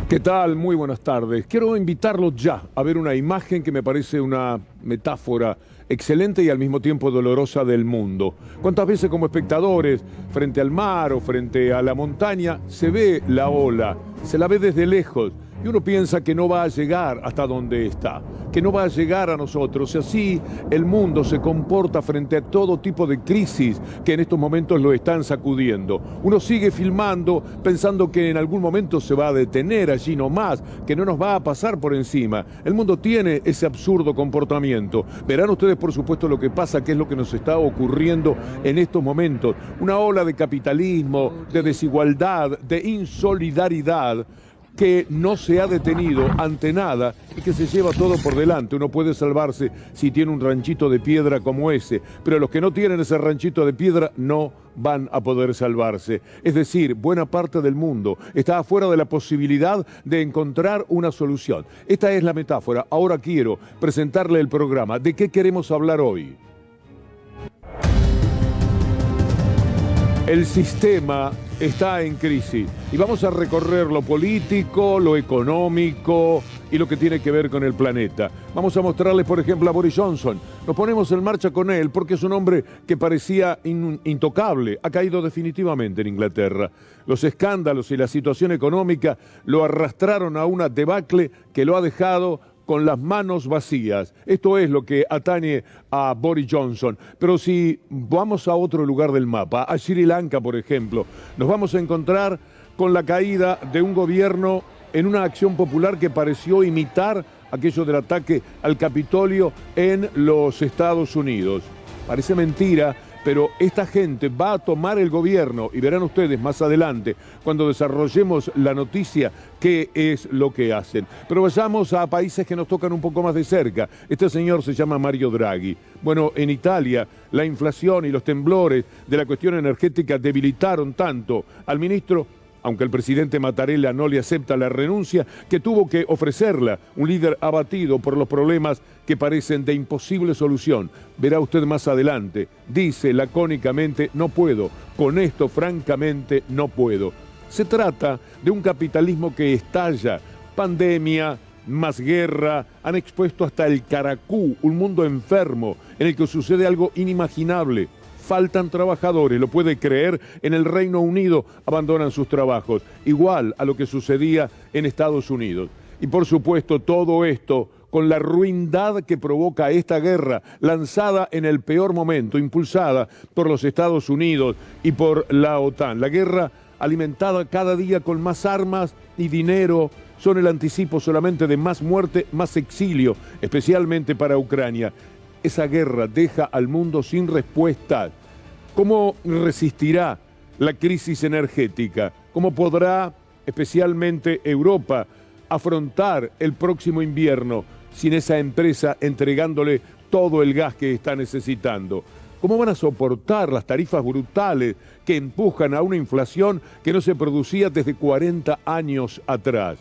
¿Qué tal? Muy buenas tardes. Quiero invitarlos ya a ver una imagen que me parece una metáfora excelente y al mismo tiempo dolorosa del mundo. ¿Cuántas veces como espectadores, frente al mar o frente a la montaña, se ve la ola, se la ve desde lejos y uno piensa que no va a llegar hasta donde está, que no va a llegar a nosotros? Y así el mundo se comporta frente a todo tipo de crisis que en estos momentos lo están sacudiendo. Uno sigue filmando pensando que en algún momento se va a detener allí nomás, que no nos va a pasar por encima. El mundo tiene ese absurdo comportamiento. Verán ustedes, por supuesto, lo que pasa, que es lo que nos está ocurriendo en estos momentos. Una ola de capitalismo, de desigualdad, de insolidaridad, que no se ha detenido ante nada y que se lleva todo por delante. Uno puede salvarse si tiene un ranchito de piedra como ese, pero los que no tienen ese ranchito de piedra no van a poder salvarse. Es decir, buena parte del mundo está afuera de la posibilidad de encontrar una solución. Esta es la metáfora. Ahora quiero presentarle el programa. ¿De qué queremos hablar hoy? El sistema está en crisis y vamos a recorrer lo político, lo económico y lo que tiene que ver con el planeta. Vamos a mostrarles, por ejemplo, a Boris Johnson. Nos ponemos en marcha con él porque es un hombre que parecía intocable. Ha caído definitivamente en Inglaterra. Los escándalos y la situación económica lo arrastraron a una debacle que lo ha dejado con las manos vacías. Esto es lo que atañe a Boris Johnson. Pero si vamos a otro lugar del mapa, a Sri Lanka, por ejemplo, nos vamos a encontrar con la caída de un gobierno en una acción popular que pareció imitar aquello del ataque al Capitolio en los Estados Unidos. Parece mentira, pero esta gente va a tomar el gobierno y verán ustedes más adelante, cuando desarrollemos la noticia, qué es lo que hacen. Pero vayamos a países que nos tocan un poco más de cerca. Este señor se llama Mario Draghi. Bueno, en Italia la inflación y los temblores de la cuestión energética debilitaron tanto al ministro, aunque el presidente Mattarella no le acepta la renuncia, que tuvo que ofrecerla, un líder abatido por los problemas que parecen de imposible solución. Verá usted más adelante, dice lacónicamente: no puedo, con esto francamente no puedo. Se trata de un capitalismo que estalla, pandemia, más guerra, han expuesto hasta el caracú, un mundo enfermo en el que sucede algo inimaginable. Faltan trabajadores, lo puede creer. En el Reino Unido abandonan sus trabajos, igual a lo que sucedía en Estados Unidos. Y por supuesto todo esto con la ruindad que provoca esta guerra, lanzada en el peor momento, impulsada por los Estados Unidos y por la OTAN. La guerra alimentada cada día con más armas y dinero son el anticipo solamente de más muerte, más exilio, especialmente para Ucrania. Esa guerra deja al mundo sin respuesta. ¿Cómo resistirá la crisis energética? ¿Cómo podrá, especialmente Europa, afrontar el próximo invierno sin esa empresa entregándole todo el gas que está necesitando? ¿Cómo van a soportar las tarifas brutales que empujan a una inflación que no se producía desde 40 años atrás?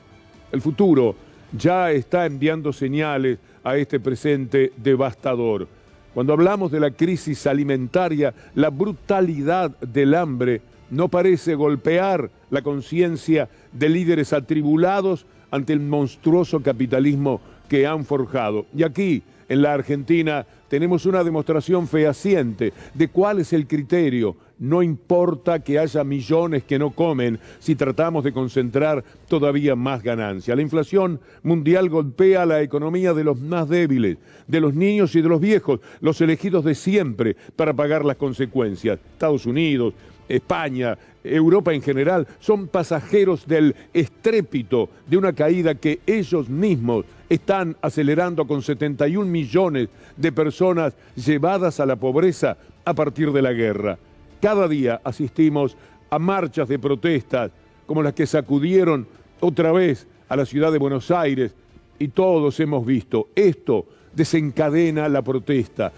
El futuro ya está enviando señales a este presente devastador. Cuando hablamos de la crisis alimentaria, la brutalidad del hambre no parece golpear la conciencia de líderes atribulados ante el monstruoso capitalismo que han forjado. Y aquí, en la Argentina, tenemos una demostración fehaciente de cuál es el criterio. No importa que haya millones que no comen si tratamos de concentrar todavía más ganancia. La inflación mundial golpea la economía de los más débiles, de los niños y de los viejos, los elegidos de siempre para pagar las consecuencias. Estados Unidos, España, Europa en general, son pasajeros del estrépito de una caída que ellos mismos están acelerando con 71 millones de personas llevadas a la pobreza a partir de la guerra. Cada día asistimos a marchas de protestas como las que sacudieron otra vez a la ciudad de Buenos Aires y todos hemos visto. Esto desencadena la protesta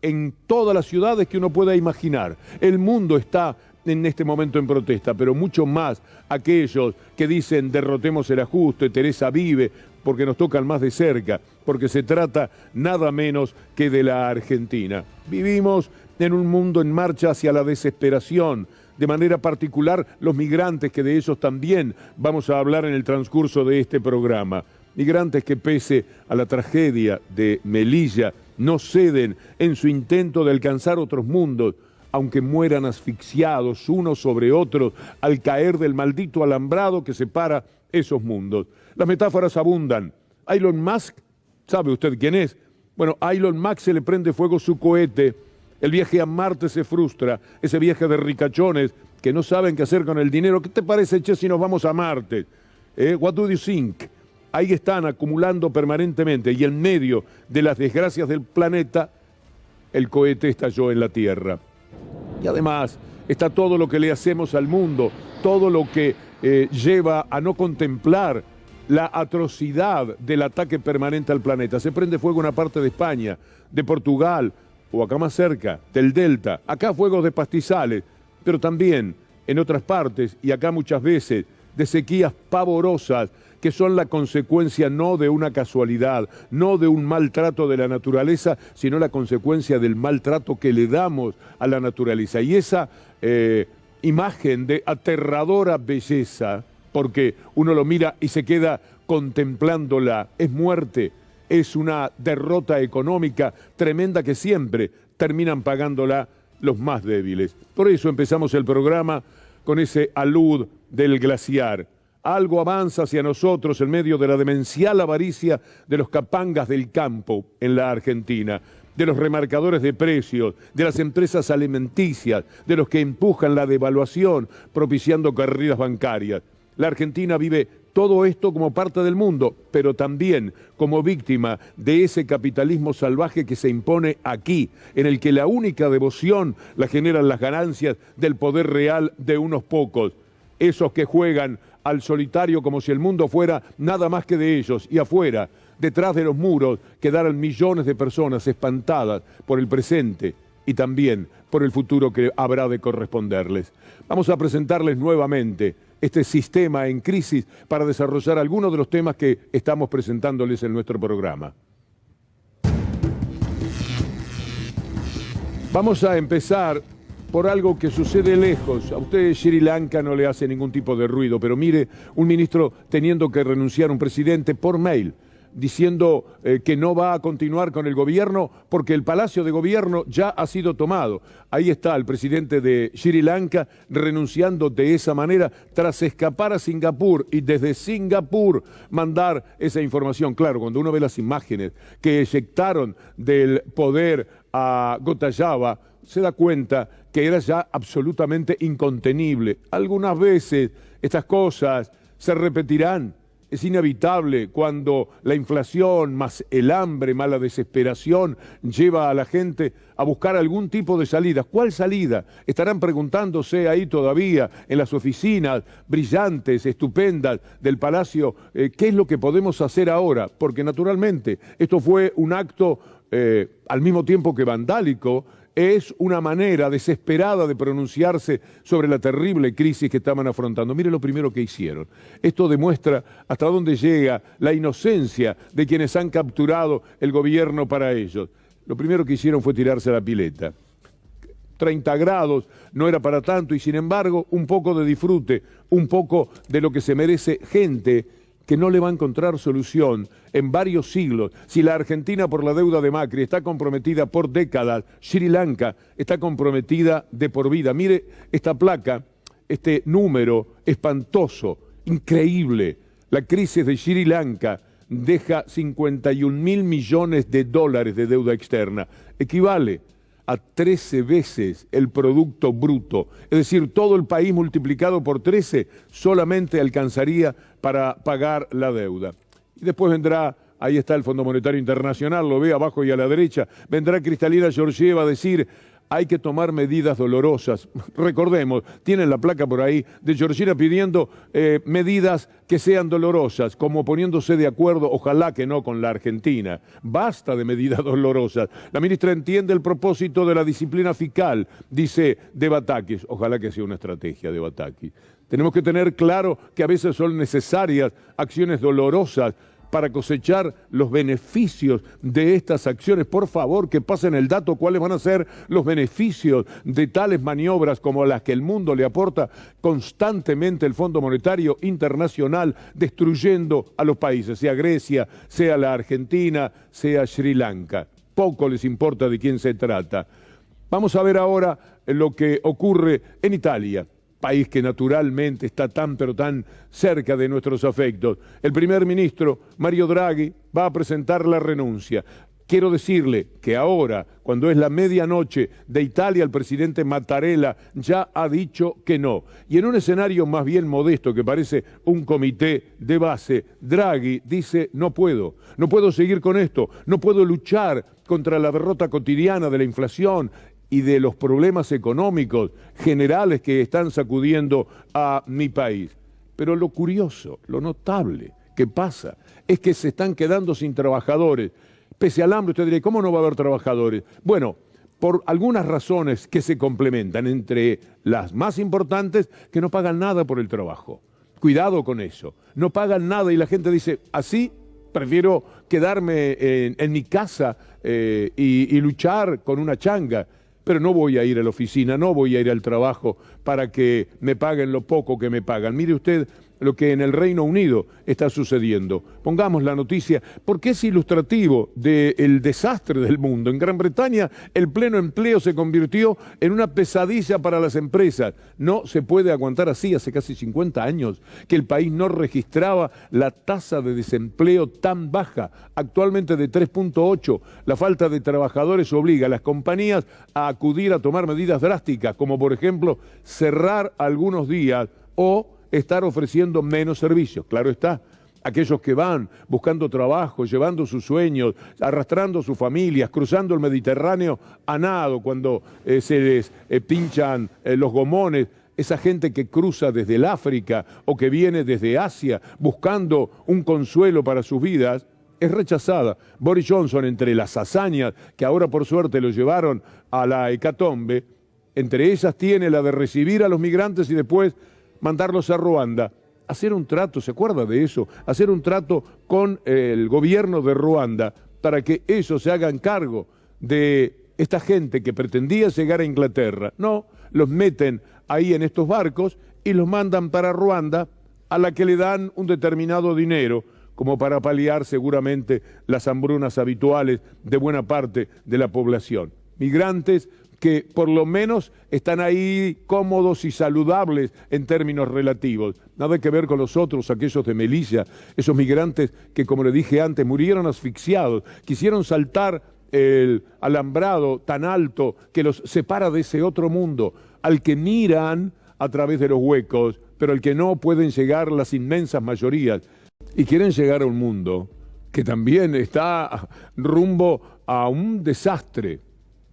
en todas las ciudades que uno pueda imaginar. El mundo está en este momento en protesta, pero mucho más aquellos que dicen derrotemos el ajuste, Teresa vive, porque nos tocan más de cerca, porque se trata nada menos que de la Argentina. Vivimos en un mundo en marcha hacia la desesperación, de manera particular los migrantes, que de ellos también vamos a hablar en el transcurso de este programa. Migrantes que pese a la tragedia de Melilla no ceden en su intento de alcanzar otros mundos, aunque mueran asfixiados unos sobre otros al caer del maldito alambrado que separa esos mundos. Las metáforas abundan. Elon Musk, ¿sabe usted quién es? Bueno, a Elon Musk se le prende fuego su cohete, el viaje a Marte se frustra, ese viaje de ricachones que no saben qué hacer con el dinero. ¿Qué te parece, che, si nos vamos a Marte? What do you think? Ahí están acumulando permanentemente y en medio de las desgracias del planeta, el cohete estalló en la Tierra. Y además está todo lo que le hacemos al mundo, todo lo que lleva a no contemplar la atrocidad del ataque permanente al planeta. Se prende fuego una parte de España, de Portugal, o acá más cerca, del Delta. Acá fuegos de pastizales, pero también en otras partes, y acá muchas veces, de sequías pavorosas que son la consecuencia no de una casualidad, no de un maltrato de la naturaleza, sino la consecuencia del maltrato que le damos a la naturaleza. Y esa imagen de aterradora belleza, porque uno lo mira y se queda contemplándola, es muerte, es una derrota económica tremenda que siempre terminan pagándola los más débiles. Por eso empezamos el programa con ese alud del glaciar. Algo avanza hacia nosotros en medio de la demencial avaricia de los capangas del campo en la Argentina, de los remarcadores de precios, de las empresas alimenticias, de los que empujan la devaluación, propiciando corridas bancarias. La Argentina vive todo esto como parte del mundo, pero también como víctima de ese capitalismo salvaje que se impone aquí, en el que la única devoción la generan las ganancias del poder real de unos pocos, esos que juegan al solitario como si el mundo fuera nada más que de ellos, y afuera, detrás de los muros, quedaran millones de personas espantadas por el presente y también por el futuro que habrá de corresponderles. Vamos a presentarles nuevamente este sistema en crisis para desarrollar algunos de los temas que estamos presentándoles en nuestro programa. Vamos a empezar por algo que sucede lejos. A usted Sri Lanka no le hace ningún tipo de ruido, pero mire, un ministro teniendo que renunciar a un presidente por mail, diciendo que no va a continuar con el gobierno porque el Palacio de Gobierno ya ha sido tomado. Ahí está el presidente de Sri Lanka renunciando de esa manera tras escapar a Singapur y desde Singapur mandar esa información. Claro, cuando uno ve las imágenes que eyectaron del poder a Gotabaya, se da cuenta que era ya absolutamente incontenible. Algunas veces estas cosas se repetirán. Es inevitable cuando la inflación, más el hambre, más la desesperación, lleva a la gente a buscar algún tipo de salida. ¿Cuál salida? Estarán preguntándose ahí todavía en las oficinas brillantes, estupendas del Palacio, ¿qué es lo que podemos hacer ahora? Porque naturalmente esto fue un acto al mismo tiempo que vandálico. Es una manera desesperada de pronunciarse sobre la terrible crisis que estaban afrontando. Mire lo primero que hicieron. Esto demuestra hasta dónde llega la inocencia de quienes han capturado el gobierno para ellos. Lo primero que hicieron fue tirarse a la pileta. 30 grados, no era para tanto, y sin embargo, un poco de disfrute, un poco de lo que se merece gente que no le va a encontrar solución en varios siglos. Si la Argentina por la deuda de Macri está comprometida por décadas, Sri Lanka está comprometida de por vida. Mire esta placa, este número espantoso, increíble. La crisis de Sri Lanka deja 51.000 millones de dólares de deuda externa. Equivale a 13 veces el Producto Bruto. Es decir, todo el país multiplicado por 13 solamente alcanzaría para pagar la deuda. Y después vendrá, ahí está el Fondo Monetario Internacional, lo ve abajo y a la derecha, vendrá Kristalina Georgieva a decir: hay que tomar medidas dolorosas. Recordemos, tienen la placa por ahí de Georgina pidiendo medidas que sean dolorosas, como poniéndose de acuerdo, ojalá que no con la Argentina. Basta de medidas dolorosas. La ministra entiende el propósito de la disciplina fiscal, dice de Batakis. Ojalá que sea una estrategia de Batakis. Tenemos que tener claro que a veces son necesarias acciones dolorosas para cosechar los beneficios de estas acciones. Por favor, que pasen el dato, cuáles van a ser los beneficios de tales maniobras como las que el mundo le aporta constantemente el Fondo Monetario Internacional, destruyendo a los países, sea Grecia, sea la Argentina, sea Sri Lanka. Poco les importa de quién se trata. Vamos a ver ahora lo que ocurre en Italia, país que naturalmente está tan pero tan cerca de nuestros afectos. El primer ministro, Mario Draghi, va a presentar la renuncia. Quiero decirle que ahora, cuando es la medianoche de Italia, el presidente Mattarella ya ha dicho que no. Y en un escenario más bien modesto, que parece un comité de base, Draghi dice: no puedo seguir con esto, no puedo luchar contra la derrota cotidiana de la inflación y de los problemas económicos generales que están sacudiendo a mi país. Pero lo curioso, lo notable que pasa es que se están quedando sin trabajadores. Pese al hambre, usted dirá, ¿cómo no va a haber trabajadores? Bueno, por algunas razones que se complementan, entre las más importantes, que no pagan nada por el trabajo. Cuidado con eso, no pagan nada y la gente dice, así prefiero quedarme en mi casa y luchar con una changa. Pero no voy a ir a la oficina, no voy a ir al trabajo para que me paguen lo poco que me pagan. Mire usted lo que en el Reino Unido está sucediendo. Pongamos la noticia, porque es ilustrativo del desastre del mundo. En Gran Bretaña el pleno empleo se convirtió en una pesadilla para las empresas. No se puede aguantar así. Hace casi 50 años que el país no registraba la tasa de desempleo tan baja, actualmente de 3.8. La falta de trabajadores obliga a las compañías a acudir a tomar medidas drásticas, como por ejemplo cerrar algunos días o estar ofreciendo menos servicios. Claro está, aquellos que van buscando trabajo, llevando sus sueños, arrastrando sus familias, cruzando el Mediterráneo a nado cuando se les pinchan los gomones, esa gente que cruza desde el África o que viene desde Asia buscando un consuelo para sus vidas, es rechazada. Boris Johnson, entre las hazañas que ahora por suerte lo llevaron a la hecatombe, entre ellas tiene la de recibir a los migrantes y después mandarlos a Ruanda, hacer un trato, ¿se acuerda de eso? Hacer un trato con el gobierno de Ruanda para que ellos se hagan cargo de esta gente que pretendía llegar a Inglaterra. No, los meten ahí en estos barcos y los mandan para Ruanda, a la que le dan un determinado dinero, como para paliar seguramente las hambrunas habituales de buena parte de la población. Migrantes que por lo menos están ahí cómodos y saludables en términos relativos. Nada que ver con los otros, aquellos de Melilla, esos migrantes que, como le dije antes, murieron asfixiados, quisieron saltar el alambrado tan alto que los separa de ese otro mundo, al que miran a través de los huecos, pero al que no pueden llegar las inmensas mayorías. Y quieren llegar a un mundo que también está rumbo a un desastre,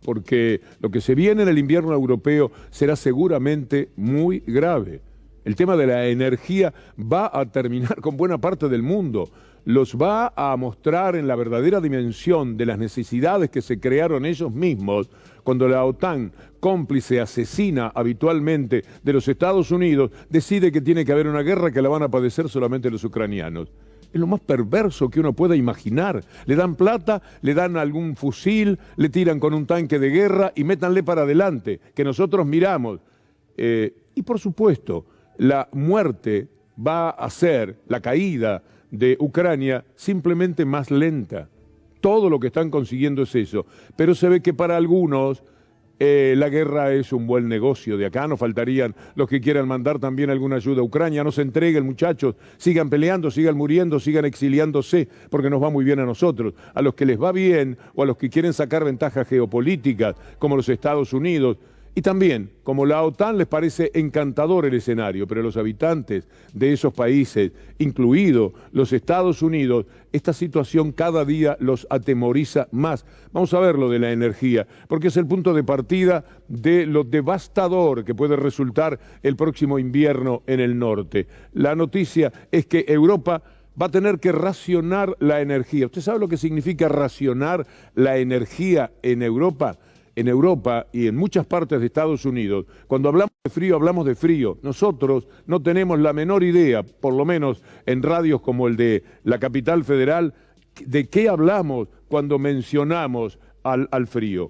porque lo que se viene en el invierno europeo será seguramente muy grave. El tema de la energía va a terminar con buena parte del mundo. Los va a mostrar en la verdadera dimensión de las necesidades que se crearon ellos mismos cuando la OTAN, cómplice asesina habitualmente de los Estados Unidos, decide que tiene que haber una guerra que la van a padecer solamente los ucranianos. Es lo más perverso que uno pueda imaginar. Le dan plata, le dan algún fusil, le tiran con un tanque de guerra y métanle para adelante, que nosotros miramos. Y por supuesto, la muerte va a ser, la caída de Ucrania, simplemente más lenta. Todo lo que están consiguiendo es eso. Pero se ve que para algunos la guerra es un buen negocio. De acá no faltarían los que quieran mandar también alguna ayuda a Ucrania. No se entreguen, muchachos, sigan peleando, sigan muriendo, sigan exiliándose, porque nos va muy bien a nosotros. A los que les va bien o a los que quieren sacar ventajas geopolíticas, como los Estados Unidos, y también, como la OTAN, les parece encantador el escenario, pero a los habitantes de esos países, incluidos los Estados Unidos, esta situación cada día los atemoriza más. Vamos a ver lo de la energía, porque es el punto de partida de lo devastador que puede resultar el próximo invierno en el norte. La noticia es que Europa va a tener que racionar la energía. ¿Usted sabe lo que significa racionar la energía en Europa? en Europa y en muchas partes de Estados Unidos, cuando hablamos de frío, hablamos de frío. Nosotros no tenemos la menor idea, por lo menos en radios como el de la Capital Federal, de qué hablamos cuando mencionamos al frío.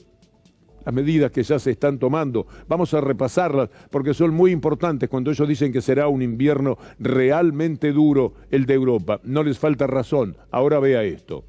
Las medidas que ya se están tomando, vamos a repasarlas porque son muy importantes cuando ellos dicen que será un invierno realmente duro el de Europa. No les falta razón. Ahora vea esto.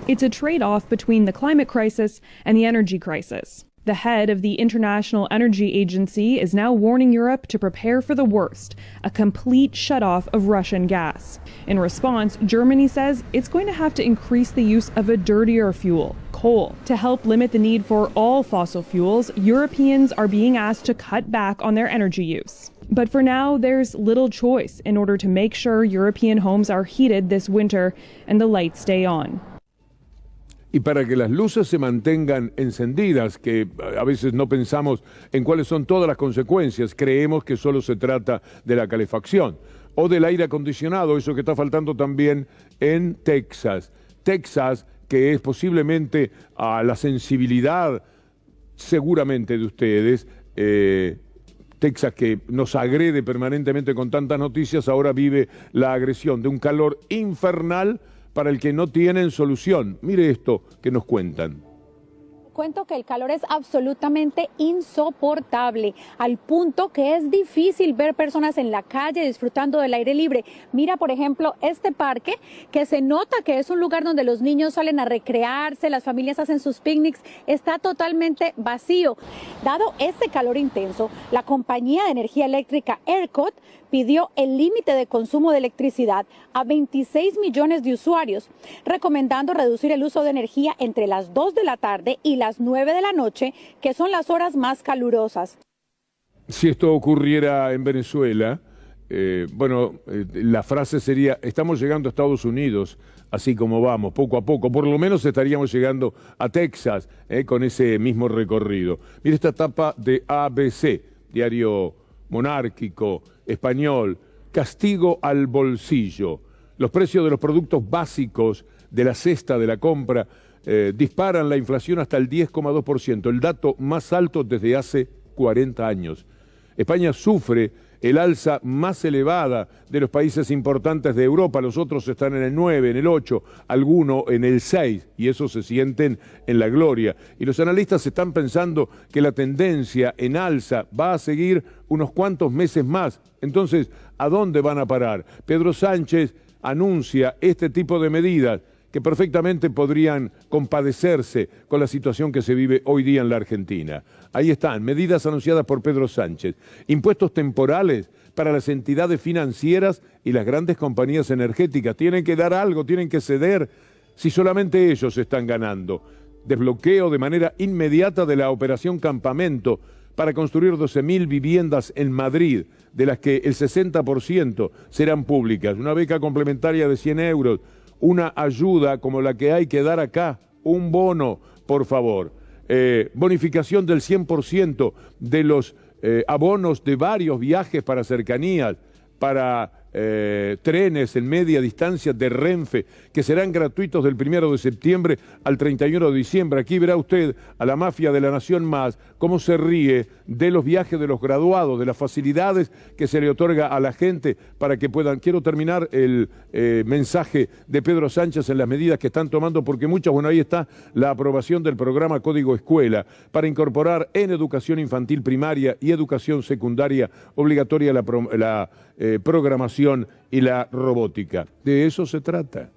It's a trade-off between the climate crisis and the energy crisis. The head of the International Energy Agency is now warning Europe to prepare for the worst, a complete shutoff of Russian gas. In response, Germany says it's going to have to increase the use of a dirtier fuel, coal. To help limit the need for all fossil fuels, Europeans are being asked to cut back on their energy use. But for now, there's little choice in order to make sure European homes are heated this winter and the lights stay on. Y para que las luces se mantengan encendidas, que a veces no pensamos en cuáles son todas las consecuencias, creemos que solo se trata de la calefacción o del aire acondicionado, eso que está faltando también en Texas. Texas, que es posiblemente a la sensibilidad seguramente de ustedes, Texas, que nos agrede permanentemente con tantas noticias, ahora vive la agresión de un calor infernal para el que no tienen solución. Mire esto que nos cuentan. Cuento que el calor es absolutamente insoportable, al punto que es difícil ver personas en la calle disfrutando del aire libre. Mira, por ejemplo, este parque, que se nota que es un lugar donde los niños salen a recrearse, las familias hacen sus picnics, está totalmente vacío. Dado este calor intenso, la compañía de energía eléctrica ERCOT pidió el límite de consumo de electricidad a 26 millones de usuarios, recomendando reducir el uso de energía entre las 2 de la tarde y las 9 de la noche, que son las horas más calurosas. Si esto ocurriera en Venezuela, la frase sería: estamos llegando a Estados Unidos, así como vamos, poco a poco. Por lo menos estaríamos llegando a Texas con ese mismo recorrido. Mire esta tapa de ABC, diario monárquico español: castigo al bolsillo. Los precios de los productos básicos de la cesta de la compra disparan la inflación hasta el 10,2%, el dato más alto desde hace 40 años. España sufre el alza más elevada de los países importantes de Europa, los otros están en el 9, en el 8, algunos en el 6, y eso se sienten en la gloria. Y los analistas están pensando que la tendencia en alza va a seguir unos cuantos meses más. Entonces, ¿a dónde van a parar? Pedro Sánchez anuncia este tipo de medidas que perfectamente podrían compadecerse con la situación que se vive hoy día en la Argentina. Ahí están, medidas anunciadas por Pedro Sánchez. Impuestos temporales para las entidades financieras y las grandes compañías energéticas. Tienen que dar algo, tienen que ceder, si solamente ellos están ganando. Desbloqueo de manera inmediata de la operación Campamento para construir 12.000 viviendas en Madrid, de las que el 60% serán públicas. Una beca complementaria de 100 euros. Una ayuda como la que hay que dar acá, un bono, por favor. Bonificación del 100% de los abonos de varios viajes para cercanías, para trenes en media distancia de Renfe, que serán gratuitos del 1 de septiembre al 31 de diciembre. Aquí verá usted a la mafia de La Nación Más cómo se ríe de los viajes de los graduados, de las facilidades que se le otorga a la gente para que puedan. Quiero terminar el mensaje de Pedro Sánchez en las medidas que están tomando, porque muchas, ahí está la aprobación del programa Código Escuela para incorporar en educación infantil primaria y educación secundaria obligatoria la programación y la robótica. De eso se trata.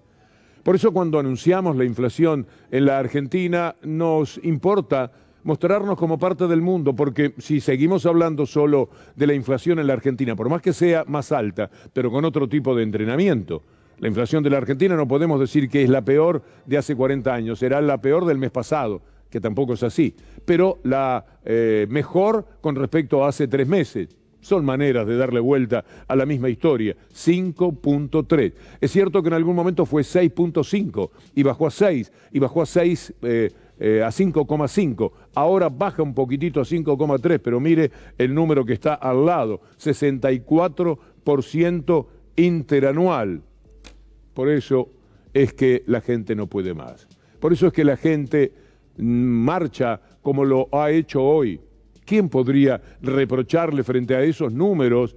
Por eso cuando anunciamos la inflación en la Argentina nos importa mostrarnos como parte del mundo, porque si seguimos hablando solo de la inflación en la Argentina, por más que sea más alta, pero con otro tipo de entrenamiento, la inflación de la Argentina no podemos decir que es la peor de hace 40 años, será la peor del mes pasado, que tampoco es así, pero la mejor con respecto a hace 3 meses. Son maneras de darle vuelta a la misma historia. 5.3. Es cierto que en algún momento fue 6.5 y bajó a 6, y bajó a 6 a 5,5. Ahora baja un poquitito a 5,3, pero mire el número que está al lado, 64% interanual. Por eso es que la gente no puede más. Por eso es que la gente marcha como lo ha hecho hoy, ¿quién podría reprocharle frente a esos números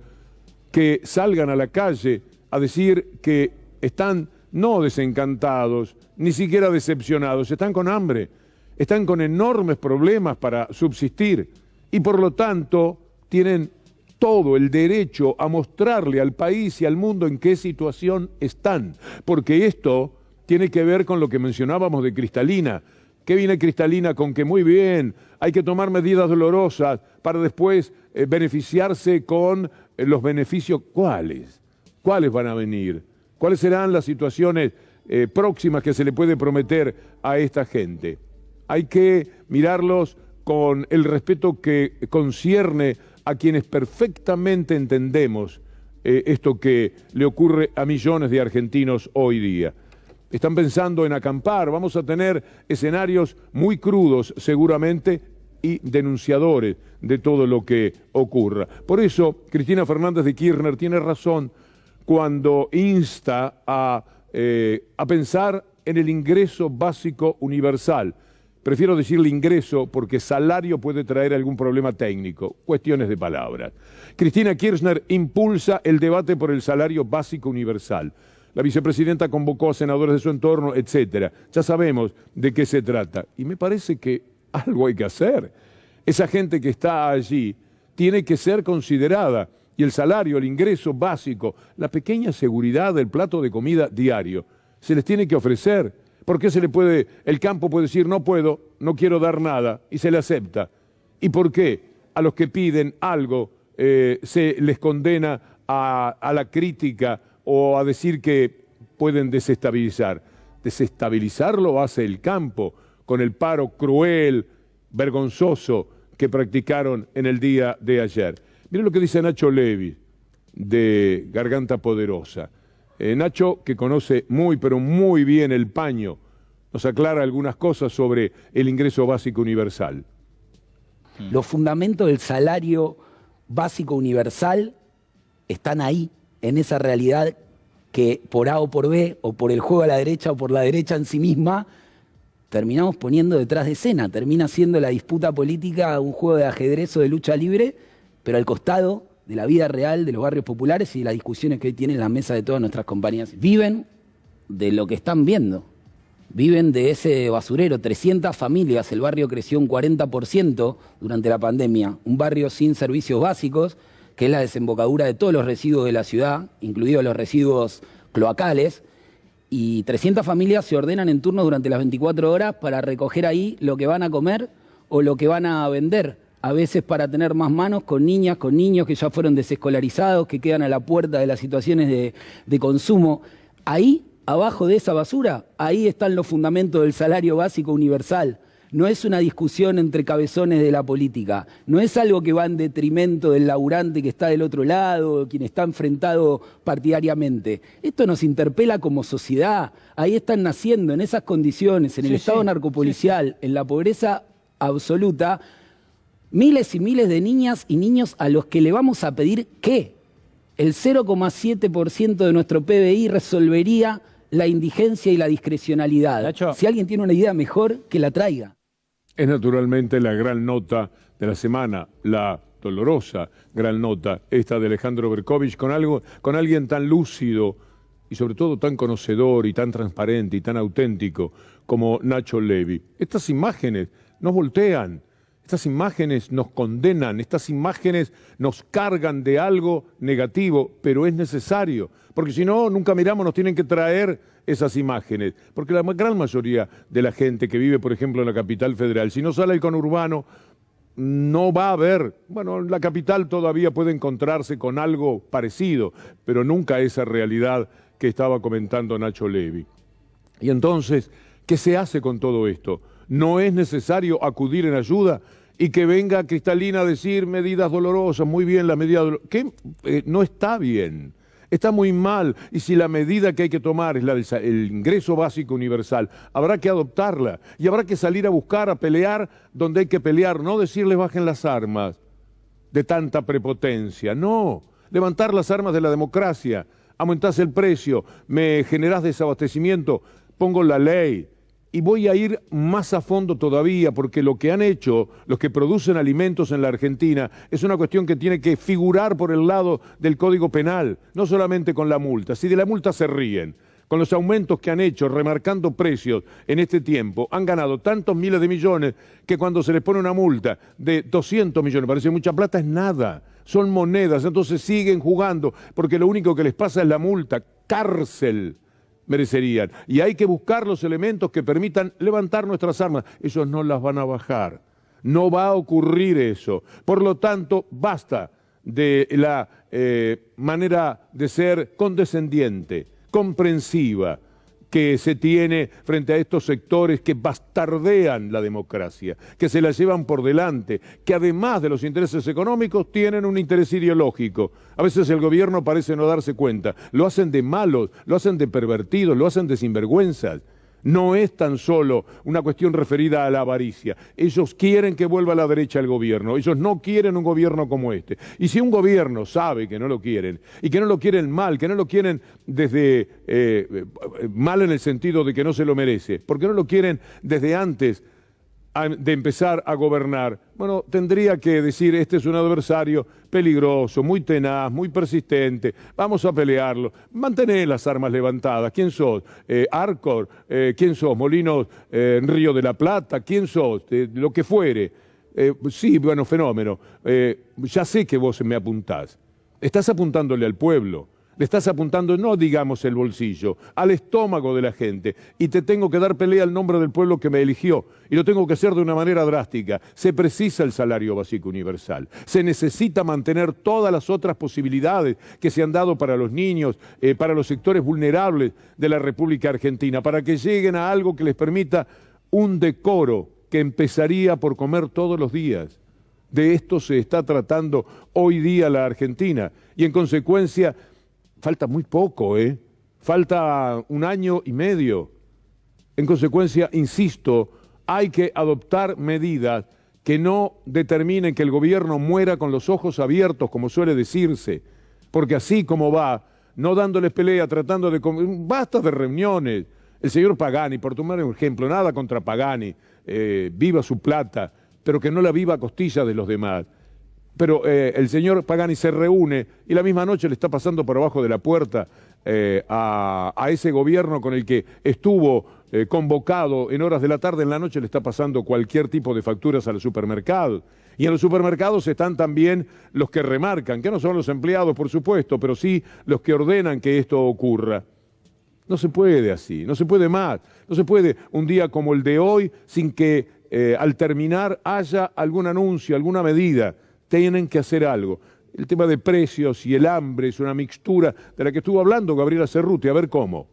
que salgan a la calle a decir que están no desencantados, ni siquiera decepcionados, están con hambre, están con enormes problemas para subsistir y por lo tanto tienen todo el derecho a mostrarle al país y al mundo en qué situación están? Porque esto tiene que ver con lo que mencionábamos de Cristalina. ¿Qué viene Cristalina con que muy bien, hay que tomar medidas dolorosas para después beneficiarse con los beneficios? ¿Cuáles? ¿Cuáles van a venir? ¿Cuáles serán las situaciones próximas que se le puede prometer a esta gente? Hay que mirarlos con el respeto que concierne a quienes perfectamente entendemos esto que le ocurre a millones de argentinos hoy día. Están pensando en acampar, vamos a tener escenarios muy crudos seguramente y denunciadores de todo lo que ocurra. Por eso, Cristina Fernández de Kirchner tiene razón cuando insta a pensar en el ingreso básico universal. Prefiero decirle ingreso porque salario puede traer algún problema técnico, cuestiones de palabras. Cristina Kirchner impulsa el debate por el salario básico universal. La vicepresidenta convocó a senadores de su entorno, etcétera. Ya sabemos de qué se trata. Y me parece que algo hay que hacer. Esa gente que está allí tiene que ser considerada. Y el salario, el ingreso básico, la pequeña seguridad del plato de comida diario, se les tiene que ofrecer. ¿Por qué el campo puede decir no puedo, no quiero dar nada y se le acepta? ¿Y por qué a los que piden algo se les condena a la crítica o a decir que pueden desestabilizar? Desestabilizar lo hace el campo con el paro cruel, vergonzoso que practicaron en el día de ayer. Miren lo que dice Nacho Levi de Garganta Poderosa. Nacho, que conoce muy, pero muy bien el paño, nos aclara algunas cosas sobre el ingreso básico universal. Los fundamentos del salario básico universal están ahí, en esa realidad que por A o por B, o por el juego a la derecha o por la derecha en sí misma, terminamos poniendo detrás de escena. Termina siendo la disputa política un juego de ajedrez o de lucha libre, pero al costado de la vida real de los barrios populares y de las discusiones que hoy tienen en la mesa de todas nuestras compañías. Viven de lo que están viendo, viven de ese basurero. 300 familias, el barrio creció un 40% durante la pandemia, un barrio sin servicios básicos, que es la desembocadura de todos los residuos de la ciudad, incluidos los residuos cloacales, y 300 familias se ordenan en turno durante las 24 horas para recoger ahí lo que van a comer o lo que van a vender, a veces para tener más manos con niñas, con niños que ya fueron desescolarizados, que quedan a la puerta de las situaciones de consumo. Ahí, abajo de esa basura, ahí están los fundamentos del salario básico universal. No es una discusión entre cabezones de la política, no es algo que va en detrimento del laburante que está del otro lado, quien está enfrentado partidariamente. Esto nos interpela como sociedad. Ahí están naciendo, en esas condiciones, en el estado narcopolicial, en la pobreza absoluta, miles y miles de niñas y niños a los que le vamos a pedir que el 0,7% de nuestro PBI resolvería la indigencia y la discrecionalidad. Nacho, si alguien tiene una idea mejor, que la traiga. Es naturalmente la gran nota de la semana, la dolorosa gran nota, esta de Alejandro Berkovich, con alguien tan lúcido y sobre todo tan conocedor y tan transparente y tan auténtico como Nacho Levi. Estas imágenes nos voltean. Estas imágenes nos condenan, estas imágenes nos cargan de algo negativo, pero es necesario, porque si no, nunca miramos, nos tienen que traer esas imágenes, porque la gran mayoría de la gente que vive, por ejemplo, en la capital federal, si no sale al conurbano, no va a ver, bueno, la capital todavía puede encontrarse con algo parecido, pero nunca esa realidad que estaba comentando Nacho Levi. Y entonces, ¿qué se hace con todo esto? No es necesario acudir en ayuda y que venga Cristalina a decir medidas dolorosas, muy bien la medida dolorosa, que no está bien, está muy mal, y si la medida que hay que tomar es la del ingreso básico universal, habrá que adoptarla y habrá que salir a buscar, a pelear donde hay que pelear, no decirles bajen las armas de tanta prepotencia, no, levantar las armas de la democracia, aumentás el precio, me generás desabastecimiento, pongo la ley. Y voy a ir más a fondo todavía, porque lo que han hecho los que producen alimentos en la Argentina es una cuestión que tiene que figurar por el lado del Código Penal, no solamente con la multa. Si de la multa se ríen, con los aumentos que han hecho, remarcando precios en este tiempo, han ganado tantos miles de millones que cuando se les pone una multa de 200 millones, parece mucha plata, es nada. Son monedas, entonces siguen jugando, porque lo único que les pasa es la multa, cárcel merecerían. Y hay que buscar los elementos que permitan levantar nuestras armas. Ellos no las van a bajar. No va a ocurrir eso. Por lo tanto, basta de la manera de ser condescendiente, comprensiva, que se tiene frente a estos sectores que bastardean la democracia, que se la llevan por delante, que además de los intereses económicos tienen un interés ideológico. A veces el gobierno parece no darse cuenta. Lo hacen de malos, lo hacen de pervertidos, lo hacen de sinvergüenzas. No es tan solo una cuestión referida a la avaricia. Ellos quieren que vuelva a la derecha el gobierno. Ellos no quieren un gobierno como este. Y si un gobierno sabe que no lo quieren, y que no lo quieren mal, que no lo quieren desde mal en el sentido de que no se lo merece, porque no lo quieren desde antes de empezar a gobernar, bueno, tendría que decir, este es un adversario peligroso, muy tenaz, muy persistente, vamos a pelearlo, mantener las armas levantadas. ¿Quién sos? Arcor, ¿quién sos? Molinos, Río de la Plata, ¿quién sos? Lo que fuere. Sí, bueno, fenómeno. Ya sé que vos me apuntás. Estás apuntándole al pueblo. Le estás apuntando, no digamos el bolsillo, al estómago de la gente. Y te tengo que dar pelea al nombre del pueblo que me eligió. Y lo tengo que hacer de una manera drástica. Se precisa el salario básico universal. Se necesita mantener todas las otras posibilidades que se han dado para los niños, para los sectores vulnerables de la República Argentina, para que lleguen a algo que les permita un decoro que empezaría por comer todos los días. De esto se está tratando hoy día la Argentina. Y en consecuencia, falta muy poco, falta 1 año y medio. En consecuencia, insisto, hay que adoptar medidas que no determinen que el gobierno muera con los ojos abiertos, como suele decirse, porque así como va, no dándoles pelea, tratando de... Basta de reuniones. El señor Pagani, por tomar un ejemplo, nada contra Pagani, viva su plata, pero que no la viva a costilla de los demás. Pero el señor Pagani se reúne y la misma noche le está pasando por abajo de la puerta a ese gobierno con el que estuvo convocado en horas de la tarde. En la noche le está pasando cualquier tipo de facturas a los supermercados. Y en los supermercados están también los que remarcan, que no son los empleados, por supuesto, pero sí los que ordenan que esto ocurra. No se puede así, no se puede más. No se puede un día como el de hoy sin que al terminar haya algún anuncio, alguna medida. Tienen que hacer algo. El tema de precios y el hambre es una mixtura de la que estuvo hablando Gabriela Cerruti, a ver cómo.